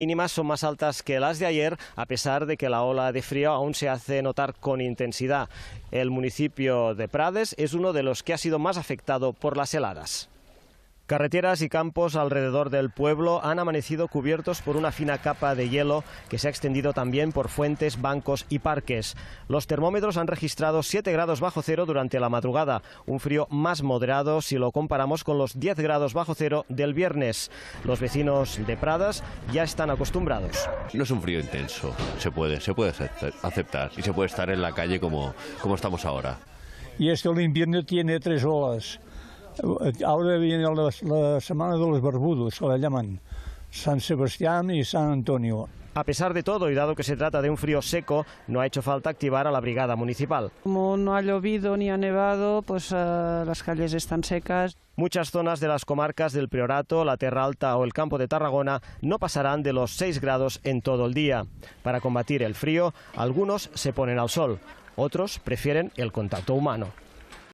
mínimas son más altas que las de ayer, a pesar de que la ola de frío aún se hace notar con intensidad. El municipio de Prades es uno de los que ha sido más afectado por las heladas. Carreteras y campos alrededor del pueblo han amanecido cubiertos por una fina capa de hielo que se ha extendido también por fuentes, bancos y parques. Los termómetros han registrado 7 grados bajo cero durante la madrugada, un frío más moderado si lo comparamos con los 10 grados bajo cero del viernes. Los vecinos de Prades ya están acostumbrados. No es un frío intenso, se puede aceptar y se puede estar en la calle como estamos ahora. Y el invierno tiene 3 olas. Ahora viene la semana de los barbudos, que la llaman San Sebastián y San Antonio. A pesar de todo, y dado que se trata de un frío seco, no ha hecho falta activar a la brigada municipal. Como no ha llovido ni ha nevado, pues las calles están secas. Muchas zonas de las comarcas del Priorato, la Terra Alta o el Campo de Tarragona no pasarán de los 6 grados en todo el día. Para combatir el frío, algunos se ponen al sol, otros prefieren el contacto humano.